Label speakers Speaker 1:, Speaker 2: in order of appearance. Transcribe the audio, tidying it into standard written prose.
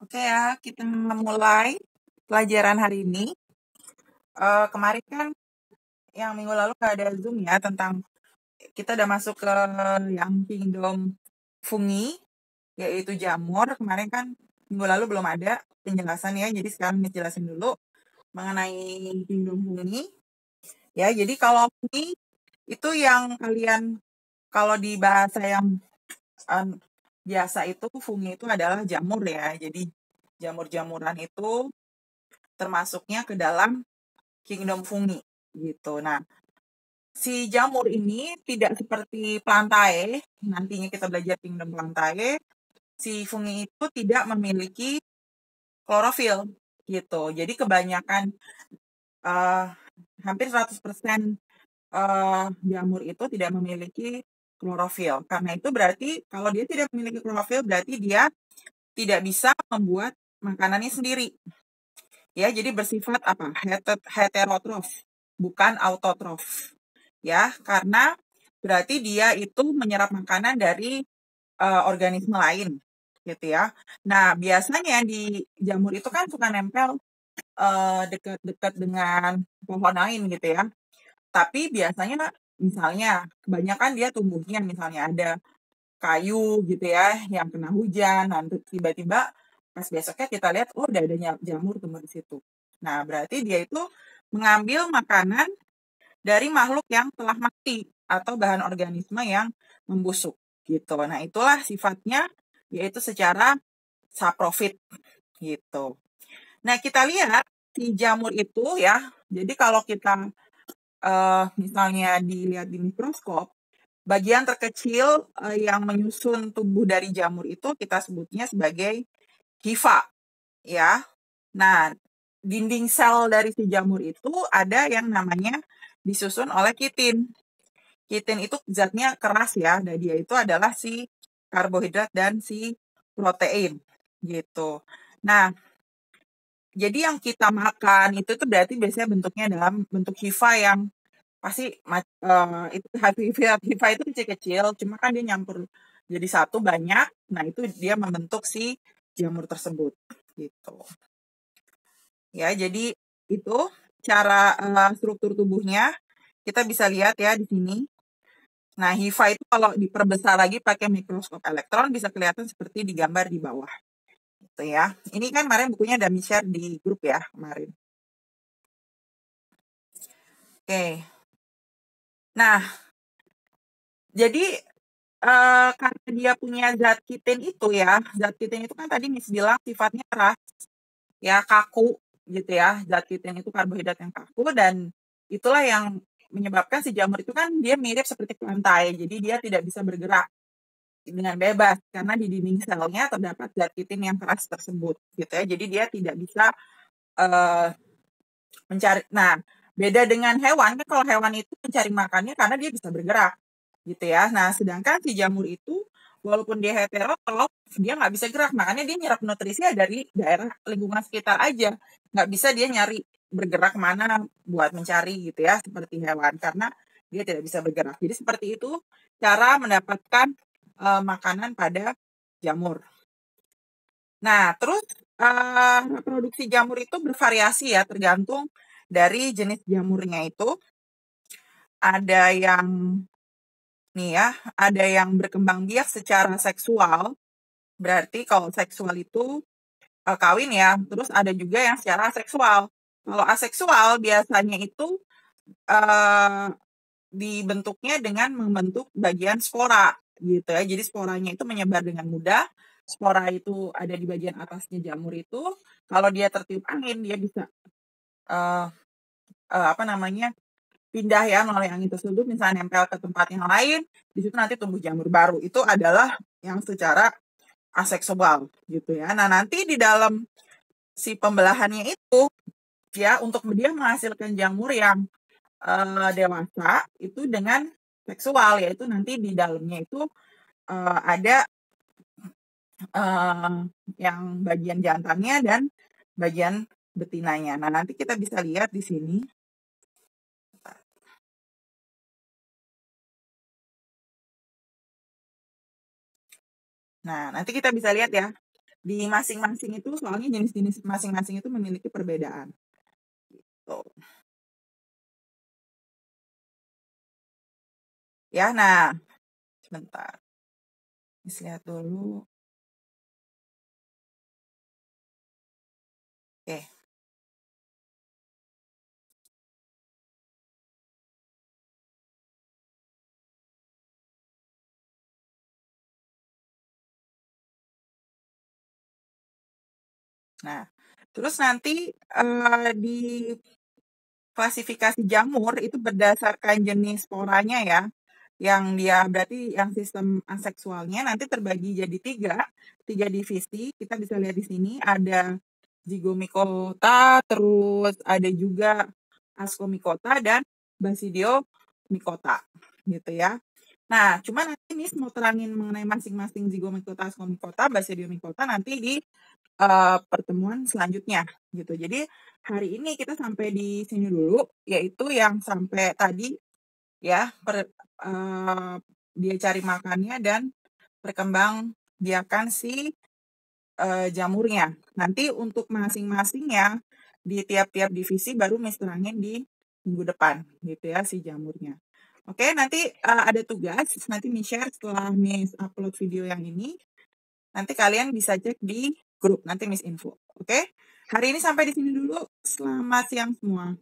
Speaker 1: Oke ya, kita mulai pelajaran hari ini. Kemarin kan yang minggu lalu nggak ada Zoom ya tentang kita udah masuk ke yang kingdom fungi, yaitu jamur. Kemarin kan minggu lalu belum ada penjelasan ya, jadi sekarang dijelasin dulu mengenai kingdom fungi. Ya, jadi kalau fungi itu yang kalian kalau di bahasa yang biasa itu fungi itu adalah jamur ya. Jadi jamur-jamuran itu termasuknya ke dalam kingdom fungi gitu. Nah, si jamur ini tidak seperti plantae, nantinya kita belajar kingdom plantae, si fungi itu tidak memiliki klorofil gitu. Jadi kebanyakan hampir 100% jamur itu tidak memiliki klorofil. Karena itu berarti kalau dia tidak memiliki klorofil berarti dia tidak bisa membuat makanannya sendiri. Ya, jadi bersifat apa? Heterotrof, bukan autotrof. Ya, karena berarti dia itu menyerap makanan dari organisme lain, gitu ya. Nah, biasanya di jamur itu kan suka nempel dekat-dekat dengan pohon lain gitu ya. Tapi biasanya misalnya kebanyakan dia tumbuhnya misalnya ada kayu gitu ya yang kena hujan, nanti tiba-tiba pas besoknya kita lihat oh udah ada jamur tumbuh di situ. Nah, berarti dia itu mengambil makanan dari makhluk yang telah mati atau bahan organisme yang membusuk gitu. Nah, itulah sifatnya yaitu secara saprofit gitu. Nah, kita lihat si jamur itu ya. Jadi kalau kita misalnya dilihat di mikroskop, bagian terkecil yang menyusun tubuh dari jamur itu kita sebutnya sebagai hifa ya. Nah, dinding sel dari si jamur itu ada yang namanya disusun oleh kitin. Kitin itu zatnya keras ya, dan dia itu adalah si karbohidrat dan si protein gitu. Nah, jadi yang kita makan itu tuh berarti biasanya bentuknya dalam bentuk hifa yang pasti itu hifa itu kecil-kecil, cuma kan dia nyampur jadi satu banyak. Nah, itu dia membentuk si jamur tersebut gitu. Ya, jadi itu cara struktur tubuhnya kita bisa lihat ya di sini. Nah, hifa itu kalau diperbesar lagi pakai mikroskop elektron bisa kelihatan seperti di gambar di bawah. Gitu ya. Ini kan kemarin bukunya udah share di grup ya kemarin. Oke. Nah, jadi karena dia punya zat kitin itu ya, zat kitin itu kan tadi Miss bilang sifatnya keras, ya kaku gitu ya. Zat kitin itu karbohidrat yang kaku dan itulah yang menyebabkan si jamur itu kan dia mirip seperti plantae, jadi dia tidak bisa bergerak dengan bebas karena di dinding selnya terdapat zat kitin yang keras tersebut gitu ya. Jadi dia tidak bisa mencari. Nah, beda dengan hewan kan kalau hewan itu mencari makannya karena dia bisa bergerak gitu ya. Nah, sedangkan si jamur itu walaupun dia heterotrof, dia nggak bisa gerak. Makanya dia nyerap nutrisi dari daerah lingkungan sekitar aja. Nggak bisa dia nyari bergerak mana buat mencari gitu ya, seperti hewan. Karena dia tidak bisa bergerak. Jadi seperti itu cara mendapatkan makanan pada jamur. Nah, terus produksi jamur itu bervariasi ya, tergantung dari jenis jamurnya itu. Ada yang nih ya, ada yang berkembang biak secara seksual. Berarti kalau seksual itu kawin ya, terus ada juga yang secara aseksual. Kalau aseksual biasanya itu dibentuknya dengan membentuk bagian spora gitu ya. Jadi sporanya itu menyebar dengan mudah. Spora itu ada di bagian atasnya jamur itu. Kalau dia tertiup angin, dia bisa pindah ya melalui angin tersebut, misalnya nempel ke tempat yang lain, di situ nanti tumbuh jamur baru. Itu adalah yang secara aseksual gitu ya. Nah, nanti di dalam si pembelahannya itu ya untuk dia menghasilkan jamur yang dewasa itu dengan seksual, yaitu nanti di dalamnya itu ada yang bagian jantannya dan bagian betinanya. Nah, nanti kita bisa lihat di sini. Nah, nanti kita bisa lihat ya. di masing-masing itu soalnya jenis-jenis masing-masing itu memiliki perbedaan. Tuh. Ya, nah, sebentar. Let's lihat dulu. Oke. Nah, terus nanti di klasifikasi jamur itu berdasarkan jenis sporanya ya, yang dia berarti yang sistem aseksualnya nanti terbagi jadi tiga divisi. Kita bisa lihat di sini ada Zygomicota, terus ada juga Ascomycota dan Basidiomycota gitu ya. Nah, cuma nanti Miss mau terangin mengenai masing-masing Zygomicota, Ascomycota, Basidiomycota nanti di pertemuan selanjutnya gitu. Jadi hari ini kita sampai di sini dulu, yaitu yang sampai tadi ya dia cari makannya dan berkembang biakan si jamurnya. Nanti untuk masing-masingnya di tiap-tiap divisi baru Miss terangin di minggu depan gitu ya si jamurnya. Oke, nanti ada tugas, nanti Miss share setelah Miss upload video yang ini. Nanti kalian bisa cek di grup, nanti Miss info. Oke? Hari ini sampai di sini dulu. Selamat siang semua.